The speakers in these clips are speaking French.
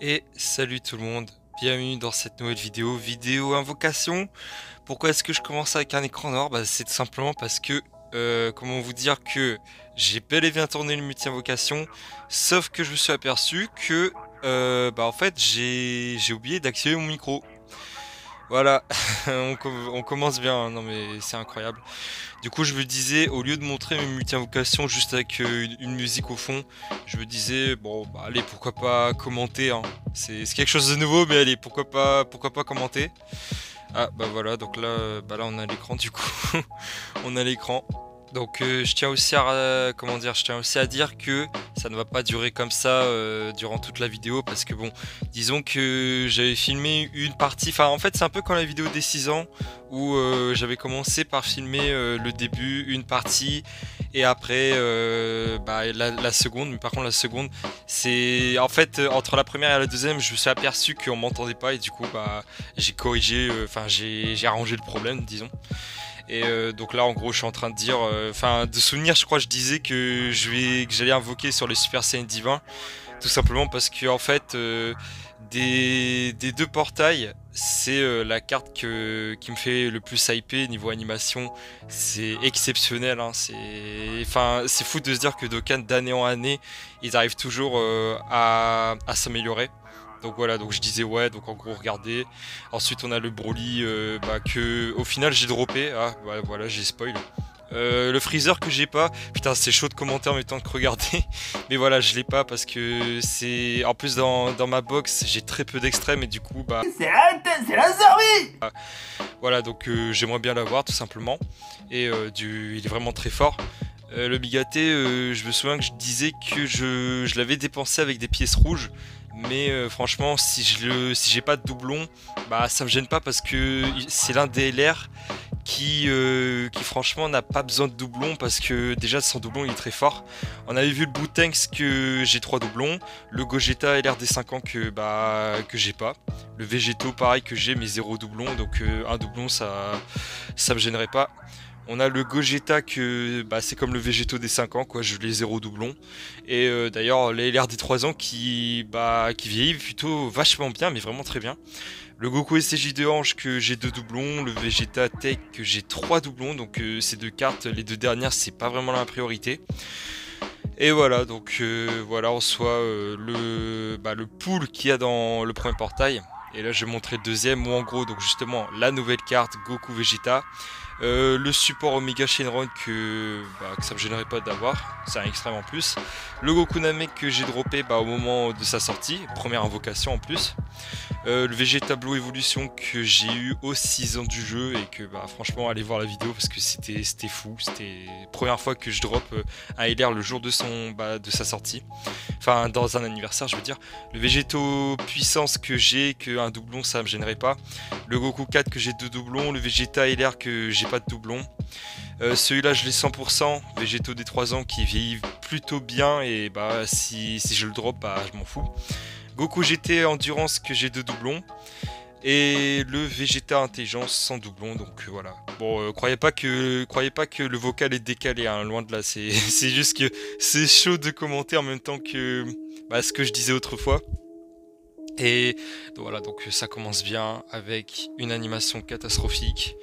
Et salut tout le monde, bienvenue dans cette nouvelle vidéo invocation. Pourquoi est-ce que je commence avec un écran noir? Bah c'est tout simplement parce que, comment vous dire que j'ai bel et bien tourné le multi-invocation, sauf que je me suis aperçu que, bah en fait j'ai oublié d'activer mon micro. Voilà, on commence bien, hein. Non mais c'est incroyable. Du coup, je me disais, au lieu de montrer mes multi-invocations juste avec une musique au fond, je me disais, bon, bah allez, pourquoi pas commenter, hein. C'est quelque chose de nouveau, mais allez, pourquoi pas commenter. Ah, bah voilà, donc là, bah là, on a l'écran, du coup. On a l'écran. Donc, je tiens aussi à, comment dire, je tiens aussi à dire que ça ne va pas durer comme ça durant toute la vidéo, parce que bon, disons que j'avais filmé une partie, enfin, en fait, c'est un peu comme la vidéo des 6 ans, où j'avais commencé par filmer le début, une partie, et après, bah, la seconde, mais par contre, la seconde, c'est, en fait, entre la première et la deuxième, je me suis aperçu qu'on m'entendait pas, et du coup, bah, j'ai corrigé, enfin, j'ai arrangé le problème, disons. Et donc là, en gros, je suis en train de dire, enfin, de souvenir, je crois, je disais que que j'allais invoquer sur le Super Saiyan divin, tout simplement parce que en fait, des deux portails, c'est la carte qui me fait le plus hyper niveau animation. C'est exceptionnel, hein. Enfin, c'est fou de se dire que Dokkan d'année en année, ils arrivent toujours à s'améliorer. Donc voilà, donc je disais ouais, donc en gros regardez. Ensuite on a le Broly bah, que au final j'ai droppé. Ah ouais, voilà, j'ai spoil. Le freezer que j'ai pas, putain c'est chaud de commenter en même temps que regarder. Mais voilà, je l'ai pas parce que c'est... En plus dans ma box j'ai très peu d'extrêmes et du coup bah... C'est la survie. Voilà, donc j'aimerais bien l'avoir tout simplement. Et il est vraiment très fort. Le Bigaté, je me souviens que je disais que je l'avais dépensé avec des pièces rouges. Mais franchement, si j'ai pas de doublon, bah ça me gêne pas parce que c'est l'un des LR qui franchement n'a pas besoin de doublon parce que déjà sans doublon il est très fort. On avait vu le Bootanks que j'ai 3 doublons, le Gogeta LR des 5 ans que j'ai pas, le Végéto pareil que j'ai mais 0 doublon donc un doublon ça me gênerait pas. On a le Gogeta que bah, c'est comme le Végéto des 5 ans quoi, je l'ai 0 doublon. Et d'ailleurs les LR des 3 ans qui vieillit plutôt vachement bien mais vraiment très bien. Le Goku SCJ de Ange que j'ai 2 doublons, le Vegeta Tech que j'ai 3 doublons, donc ces deux cartes, les deux dernières, c'est pas vraiment la priorité. Et voilà, donc voilà, on soit le pool qu'il y a dans le premier portail. Et là, je vais montrer le deuxième, où en gros, donc justement, la nouvelle carte Goku Vegeta. Le support Omega Shenron que ça me gênerait pas d'avoir, c'est un extrême en plus. Le Goku Namek que j'ai droppé au moment de sa sortie, première invocation en plus. Le Vegeta Blue Evolution que j'ai eu aux 6 ans du jeu et que franchement allez voir la vidéo parce que c'était fou, c'était la première fois que je drop un LR le jour de de sa sortie, enfin dans un anniversaire je veux dire. Le Végéto Puissance que j'ai, que un doublon ça me gênerait pas. Le Goku 4 que j'ai 2 doublons, le Vegeta LR que j'ai pas de doublon. Celui-là je l'ai 100%, Végéto des 3 ans qui vieillit plutôt bien et si je le drop je m'en fous. Goku GT Endurance que j'ai 2 doublons. Et le Vegeta Intelligence sans doublon, donc voilà. Bon, croyez pas que le vocal est décalé, hein, loin de là. C'est juste que c'est chaud de commenter en même temps que ce que je disais autrefois. Et donc voilà, donc ça commence bien avec une animation catastrophique.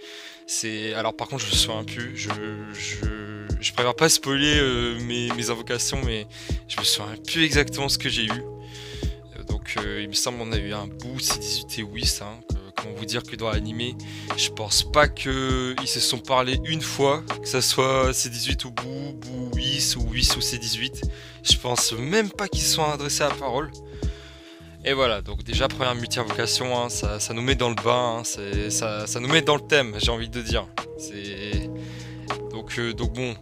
Alors par contre je me souviens plus, je préfère pas spoiler mes invocations, mais je me souviens plus exactement ce que j'ai eu. Donc il me semble qu'on a eu un bout C18 et Whis, hein, comment vous dire que dans l'animé, je pense pas qu'ils se sont parlé une fois, que ça soit C18 ou Boo Whis ou Whis ou C18. Je pense même pas qu'ils se sont adressés à la parole. Et voilà, donc déjà première multi-invocation, hein, ça nous met dans le bain, hein, ça nous met dans le thème, j'ai envie de dire. Donc bon,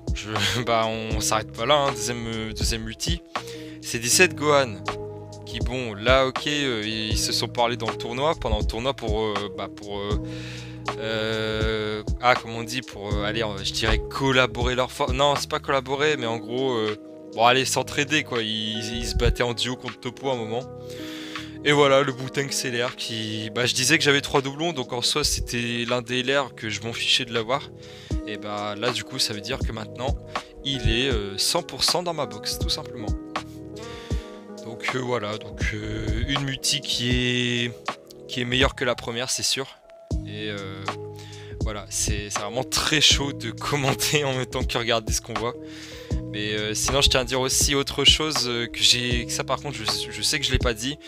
on s'arrête pas là, hein, deuxième multi. C'est 17 Gohan. Qui bon là ok ils se sont parlé dans le tournoi pendant le tournoi pour comment on dit pour aller je dirais collaborer leur force, non c'est pas collaborer mais en gros bon allez s'entraider quoi, ils se battaient en duo contre Topo à un moment. Et voilà le Bouteng CLR qui je disais que j'avais 3 doublons donc en soi c'était l'un des LR que je m'en fichais de l'avoir. Et là du coup ça veut dire que maintenant il est 100% dans ma box tout simplement. Donc Donc voilà, une multi qui est meilleure que la première, c'est sûr. Et voilà, c'est vraiment très chaud de commenter en même temps que regarder ce qu'on voit. Mais sinon, je tiens à dire aussi autre chose que ça par contre, je sais que je l'ai pas dit.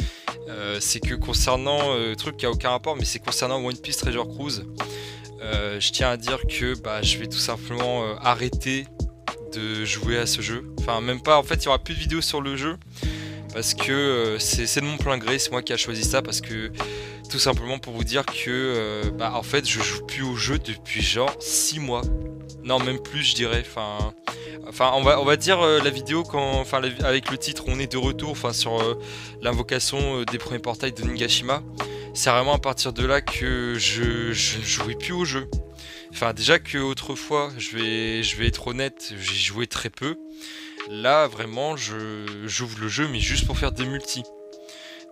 C'est que concernant truc qui a aucun rapport, mais c'est concernant One Piece Treasure Cruise. Je tiens à dire que je vais tout simplement arrêter de jouer à ce jeu. Enfin, même pas, en fait, il y aura plus de vidéos sur le jeu. Parce que c'est de mon plein gré, c'est moi qui a choisi ça. Parce que tout simplement pour vous dire que en fait, je joue plus au jeu depuis genre 6 mois. Non, même plus, je dirais. Enfin, on va dire la vidéo avec le titre, on est de retour. Sur l'invocation des premiers portails de Nigashima. C'est vraiment à partir de là que je ne jouais plus au jeu. Enfin, déjà que autrefois, je vais être honnête, j'ai joué très peu. Là, vraiment, j'ouvre le jeu, mais juste pour faire des multis.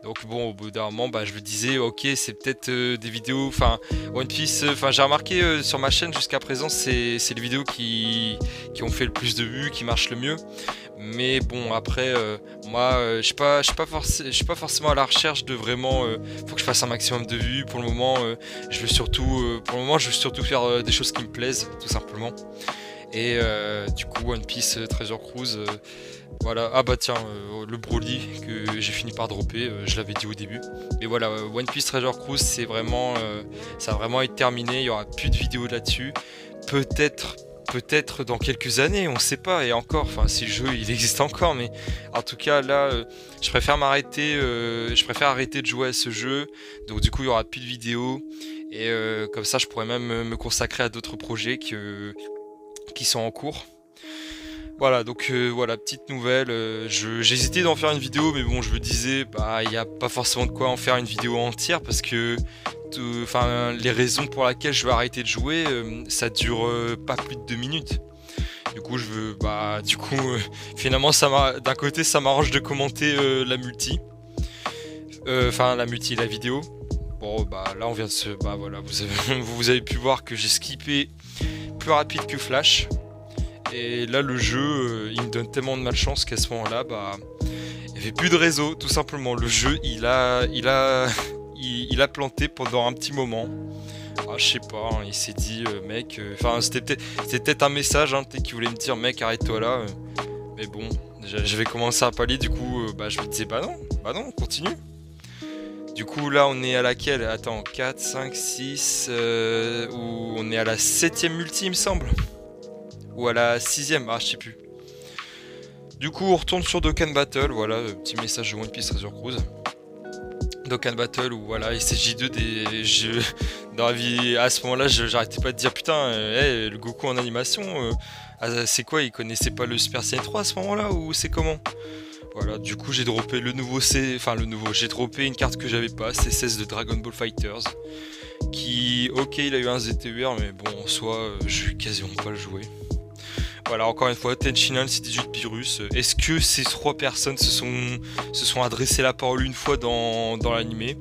Donc bon, au bout d'un moment, je me disais, ok, c'est peut-être des vidéos, One Piece, j'ai remarqué sur ma chaîne jusqu'à présent, c'est les vidéos qui ont fait le plus de vues, qui marchent le mieux. Mais bon, après, moi, je suis pas forcément à la recherche de vraiment, faut que je fasse un maximum de vues. Pour le moment, je veux surtout faire des choses qui me plaisent, tout simplement. Et du coup, One Piece Treasure Cruise, voilà. Ah bah tiens, le Broly que j'ai fini par dropper, je l'avais dit au début. Mais voilà, One Piece Treasure Cruise, ça va vraiment être terminé, il y aura plus de vidéos là-dessus. Peut-être dans quelques années, on sait pas, et encore, si le jeu il existe encore, mais en tout cas là, je préfère arrêter de jouer à ce jeu, donc du coup il y aura plus de vidéos, et comme ça je pourrais même me consacrer à d'autres projets qui sont en cours. Voilà, donc voilà, petite nouvelle, j'hésitais d'en faire une vidéo, mais bon, je me disais, il n'y a pas forcément de quoi en faire une vidéo entière, parce que les raisons pour lesquelles je vais arrêter de jouer, ça dure pas plus de 2 minutes. Du coup, finalement, d'un côté, ça m'arrange de commenter la multi. La vidéo. Bon, là, on vient de voilà, vous avez pu voir que j'ai skippé plus rapide que Flash. Et là, le jeu, il me donne tellement de malchance qu'à ce moment-là, il n'y avait plus de réseau, tout simplement. Le jeu, il a planté pendant un petit moment. Je sais pas, il s'est dit, mec, c'était peut-être un message, peut-être qu'il voulait me dire, mec, arrête-toi là. Mais bon, j'avais commencé à palier, du coup, je me disais, non, continue. Du coup, là, on est à laquelle? Attends, 4, 5, 6, où on est à la 7ème multi, il me semble. Ou à la 6ème, je sais plus. Du coup, on retourne sur Dokkan Battle, voilà, petit message de One Piece Treasure Cruise. Dokkan Battle, où voilà, il s'agit des jeux. Dans la vie, à ce moment-là, j'arrêtais pas de dire putain, le Goku en animation, c'est quoi, il connaissait pas le Super Saiyan 3 à ce moment-là, ou c'est comment? Voilà, du coup, j'ai droppé j'ai droppé une carte que j'avais pas, C16 de Dragon Ball Fighters. Qui, ok, il a eu un ZTUR, mais bon, en soi, je vais quasiment pas le jouer. Voilà, encore une fois, Tenshinhan, c'est 18 virus. Est-ce que ces 3 personnes se sont adressé la parole une fois dans l'animé?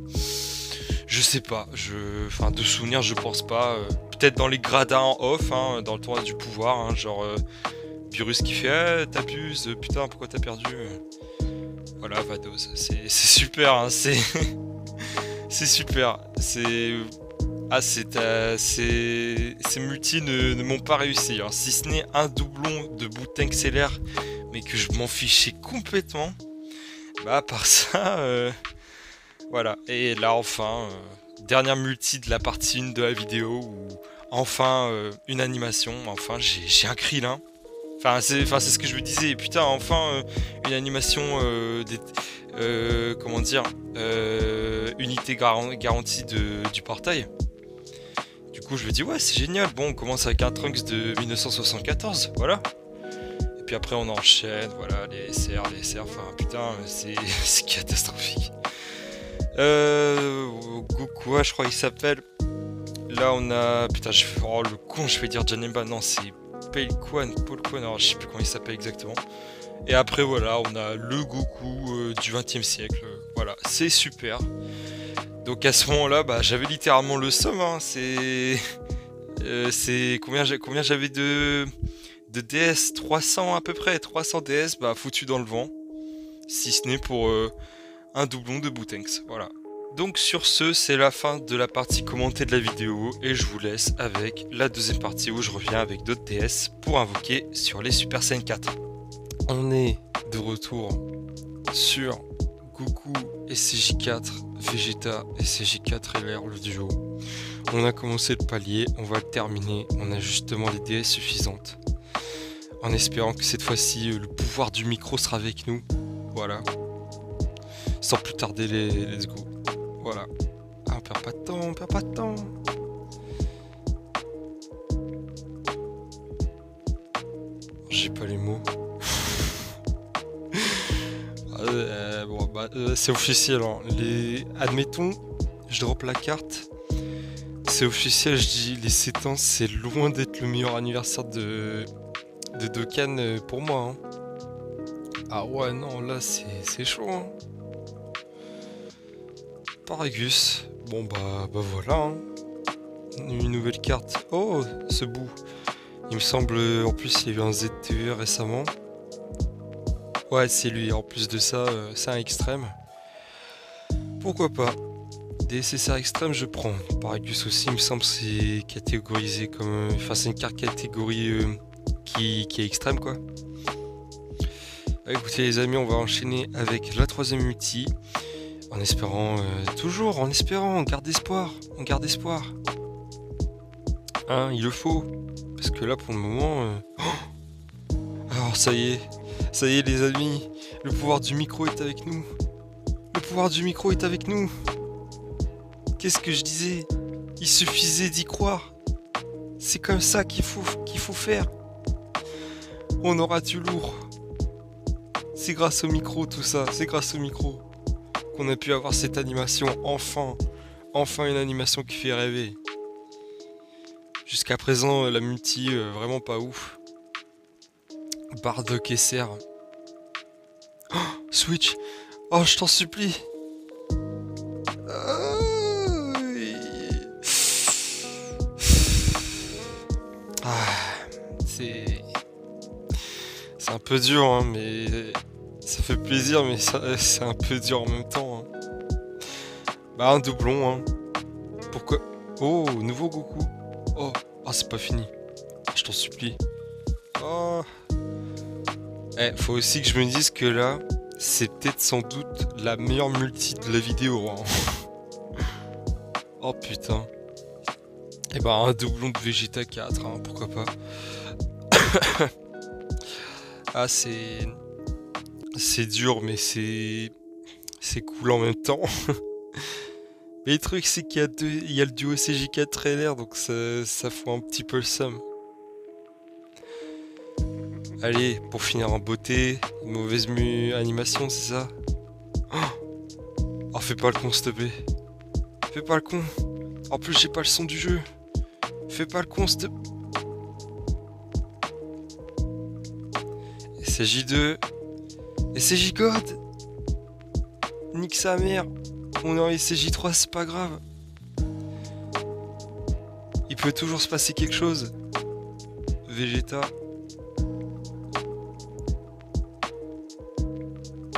Je sais pas. De souvenir, je pense pas. Peut-être dans les gradins en off, dans le tournoi du pouvoir, genre Virus qui fait t'abuses, putain, pourquoi t'as perdu? Voilà, Vados, c'est super, c'est c'est super. Ces multis ne m'ont pas réussi, si ce n'est un doublon de Bouteng Seller, mais que je m'en fichais complètement. À part ça, voilà. Et là, enfin, dernière multi de la partie 1 de la vidéo, où enfin une animation, enfin j'ai un Krillin. C'est ce que je me disais, putain, enfin une animation unité garantie du portail. Du coup, je me dis, ouais, c'est génial. Bon, on commence avec un Trunks de 1974, voilà. Et puis après, on enchaîne, voilà, les SR, putain, c'est catastrophique. Goku, je crois qu'il s'appelle. Là, on a. Putain, le con, je vais dire Janemba. Non, c'est Paul Kwan, alors je sais plus comment il s'appelle exactement. Et après, voilà, on a le Goku du 20e siècle. Voilà, c'est super. Donc à ce moment-là, j'avais littéralement le somme. C'est combien j'avais de DS, 300 à peu près, 300 DS, foutu dans le vent. si ce n'est pour un doublon de Bootanks. Voilà. Donc sur ce, c'est la fin de la partie commentée de la vidéo et je vous laisse avec la deuxième partie où je reviens avec d'autres DS pour invoquer sur les Super Saiyan 4. On est de retour sur Goku SCJ4, Vegeta SCJ4 LR, le duo. On a commencé le palier, on va le terminer, on a justement les DS suffisantes. En espérant que cette fois-ci, le pouvoir du micro sera avec nous. Voilà. Sans plus tarder, let's go. Voilà. Ah, on perd pas de temps, on perd pas de temps. J'ai pas les mots. Bon, bah, c'est officiel. Hein. Admettons, je drop la carte. C'est officiel, je dis les 7 ans, c'est loin d'être le meilleur anniversaire de Dokkan pour moi. Hein. Ah ouais, non, là, c'est chaud. Hein. Paragus. Bon, bah voilà. Hein. Une nouvelle carte. Oh, ce bout. Il me semble, en plus, il y a eu un ZTE récemment. Ouais, c'est lui. En plus de ça, c'est un extrême. Pourquoi pas. Des SSR extrêmes, je prends. Paragus aussi, il me semble, c'est catégorisé comme... Enfin, c'est une carte catégorie qui est extrême, quoi. Bah, écoutez, les amis, on va enchaîner avec la troisième ulti. En espérant, toujours, en espérant, on garde espoir. On garde espoir. Hein, il le faut. Parce que là, pour le moment... Alors, ça y est, les amis. Le pouvoir du micro est avec nous. Le pouvoir du micro est avec nous. Qu'est-ce que je disais? Il suffisait d'y croire. C'est comme ça qu'il faut faire. On aura du lourd. C'est grâce au micro, tout ça. C'est grâce au micro qu'on a pu avoir cette animation, enfin une animation qui fait rêver. Jusqu'à présent, la multi, vraiment pas ouf. Bardock SR. Oh, Switch. Oh, je t'en supplie. C'est un peu dur, hein, mais... Ça fait plaisir, mais c'est un peu dur en même temps. Hein. Bah, un doublon, hein. Pourquoi? Oh, nouveau Goku. Oh, c'est pas fini. Je t'en supplie. Oh. Faut aussi que je me dise que là, c'est peut-être sans doute la meilleure multi de la vidéo. Hein. Oh putain. Et bah, un doublon de Vegeta 4, hein, pourquoi pas. Ah, c'est dur, mais c'est cool en même temps. Mais le truc, c'est qu'il y a le duo CJ4 LR, donc ça fout un petit peu le seum. Allez, pour finir en beauté, une mauvaise animation, c'est ça? Oh, fais pas le con, s'il te plaît. Fais pas le con. En plus, j'ai pas le son du jeu. Fais pas le con, s'il te plaît. SJ2. SJ God. Nique sa mère. On est en SJ3, c'est pas grave. Il peut toujours se passer quelque chose. Vegeta.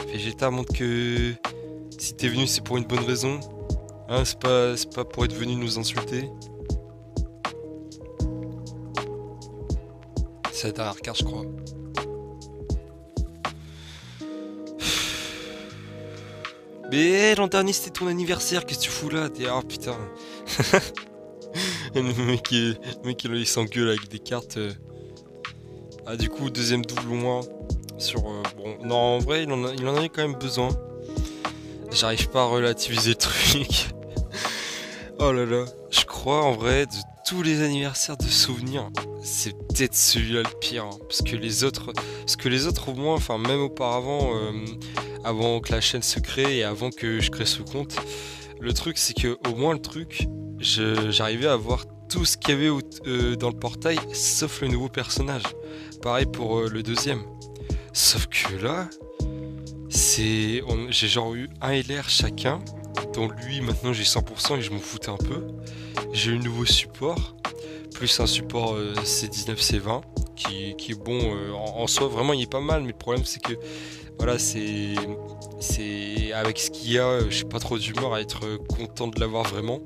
Vegeta montre que si t'es venu, c'est pour une bonne raison. Hein, c'est pas pour être venu nous insulter. C'est la dernière carte, je crois. Mais l'an dernier c'était ton anniversaire, qu'est-ce que tu fous là? Oh putain. Le mec il s'engueule avec des cartes. Ah, du coup, deuxième doublon sur... bon, non, en vrai, il en avait quand même besoin. J'arrive pas à relativiser le truc. Oh là là. Je crois, en vrai, de tous les anniversaires de souvenirs, c'est peut-être celui-là le pire. Hein, parce que les autres, au moins, enfin, même auparavant, avant que la chaîne se crée et avant que je crée ce compte, le truc, c'est que au moins, le truc, j'arrivais à voir tout ce qu'il y avait dans le portail, sauf le nouveau personnage. Pareil pour le deuxième. Sauf que là, j'ai genre eu un LR chacun, dont lui maintenant j'ai 100% et je m'en foutais un peu. J'ai eu un nouveau support, plus un support C19 C20 qui est bon en soi, vraiment il est pas mal, mais le problème c'est que Voilà, c'est avec ce qu'il y a, j'ai pas trop d'humeur à être content de l'avoir vraiment.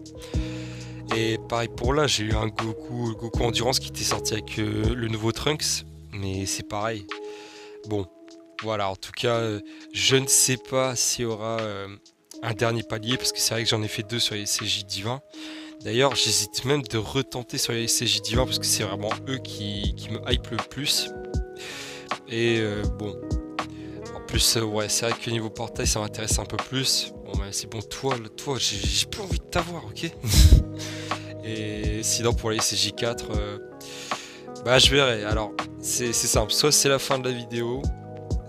Et pareil pour là, j'ai eu un Goku Endurance qui était sorti avec le nouveau Trunks, mais c'est pareil. Bon, voilà, en tout cas, je ne sais pas s'il y aura un dernier palier, parce que c'est vrai que j'en ai fait 2 sur les CJ divins. D'ailleurs, j'hésite même de retenter sur les CJ divins, parce que c'est vraiment eux qui me hype le plus. Et bon, en plus, ouais, c'est vrai que niveau portail, ça m'intéresse un peu plus. Bon, bah, c'est bon, toi, j'ai plus envie de t'avoir, ok. Et sinon, pour les CJ4, bah, je verrai. Alors, c'est simple, soit c'est la fin de la vidéo,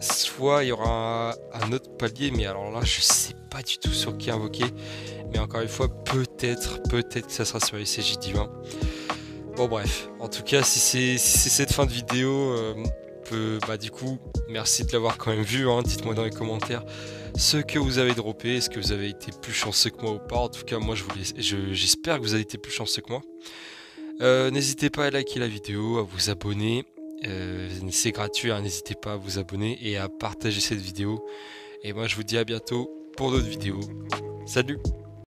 soit il y aura un autre palier, mais alors là, je sais pas du tout sur qui invoquer. Mais encore une fois, peut-être que ça sera sur les CJ divins. Bon, bref, en tout cas, si c'est cette fin de vidéo, bah, du coup, merci de l'avoir quand même vu. Hein. Dites-moi dans les commentaires ce que vous avez droppé. Est-ce que vous avez été plus chanceux que moi ou pas? En tout cas, moi, j'espère que vous avez été plus chanceux que moi. N'hésitez pas à liker la vidéo, à vous abonner. C'est gratuit, hein, n'hésitez pas à vous abonner et à partager cette vidéo. Et moi je vous dis à bientôt pour d'autres vidéos. Salut!